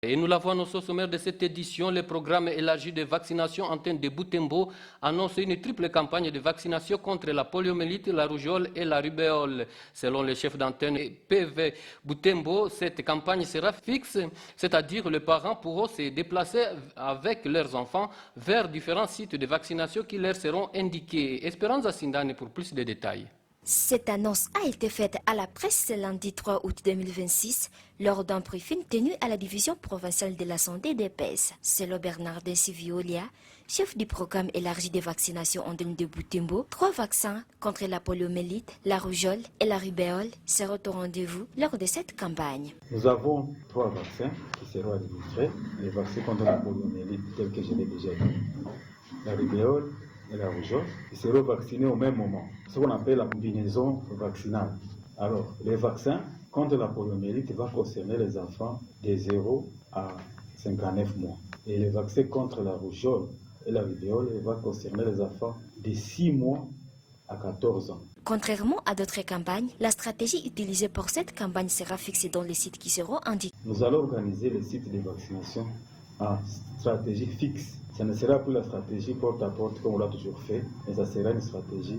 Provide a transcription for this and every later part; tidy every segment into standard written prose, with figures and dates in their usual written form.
Et nous l'avons annoncé au sommaire de cette édition, le programme élargi de vaccination antenne de Butembo annonce une triple campagne de vaccination contre la poliomyélite, la rougeole et la rubéole. Selon le chef d'antenne PV Butembo, cette campagne sera fixe, c'est-à-dire les parents pourront se déplacer avec leurs enfants vers différents sites de vaccination qui leur seront indiqués. Espérance Sindane pour plus de détails. Cette annonce a été faite à la presse le lundi 3 août 2026 lors d'un briefing tenu à la division provinciale de la santé des PES. Selon Bernardin Siviolia, chef du programme élargi de vaccination en de Butembo, 3 vaccins contre la poliomyélite, la rougeole et la rubéole seront au rendez-vous lors de cette campagne. Nous avons 3 vaccins qui seront administrés. Les vaccins contre la poliomyélite, tels que je l'ai déjà dit, la rubéole et la rougeole, ils seront vaccinés au même moment, ce qu'on appelle la combinaison vaccinale. Alors, les vaccins contre la poliomyélite vont concerner les enfants de 0 à 59 mois. Et les vaccins contre la rougeole et la rubéole vont concerner les enfants de 6 mois à 14 ans. Contrairement à d'autres campagnes, la stratégie utilisée pour cette campagne sera fixée dans les sites qui seront indiqués. Nous allons organiser les sites de vaccination en stratégie fixe. Ce ne sera plus la stratégie porte à porte comme on l'a toujours fait, mais ça sera une stratégie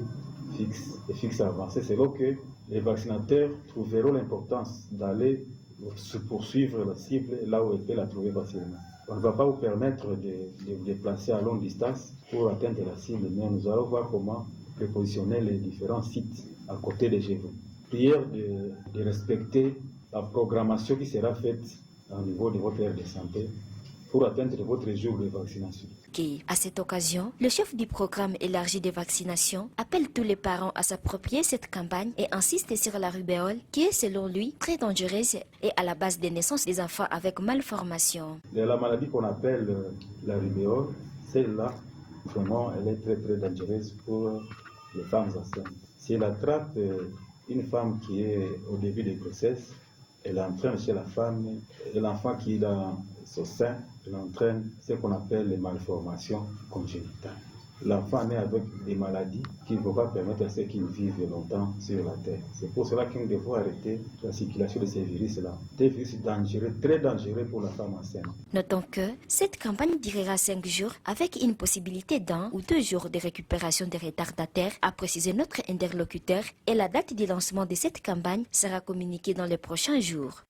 fixe avancée. C'est là que les vaccinateurs trouveront l'importance d'aller se poursuivre la cible là où elle peut la trouver facilement. On ne va pas vous permettre de vous déplacer à longue distance pour atteindre la cible, mais nous allons voir comment prépositionner les différents sites à côté de chez vous. Prière de respecter la programmation qui sera faite au niveau de votre aire de santé pour atteindre votre jour de vaccination. À cette occasion, le chef du programme élargi de vaccination appelle tous les parents à s'approprier cette campagne et insiste sur la rubéole qui est selon lui très dangereuse et à la base des naissances des enfants avec malformation. La maladie qu'on appelle la rubéole, celle-là, vraiment, elle est très très dangereuse pour les femmes enceintes. Si elle attrape une femme qui est au début de grossesse, elle entraîne chez la femme et l'enfant qui est dans son sein, elle entraîne ce qu'on appelle les malformations congénitales. L'enfant naît avec des maladies qui ne vont pas permettre à ceux qui vivent longtemps sur la terre. C'est pour cela que nous devons arrêter la circulation de ces virus-là. Des virus dangereux, très dangereux pour la femme enceinte. Notons que cette campagne durera 5 jours avec une possibilité d'1 ou 2 jours de récupération des retardataires, a précisé notre interlocuteur, et la date du lancement de cette campagne sera communiquée dans les prochains jours.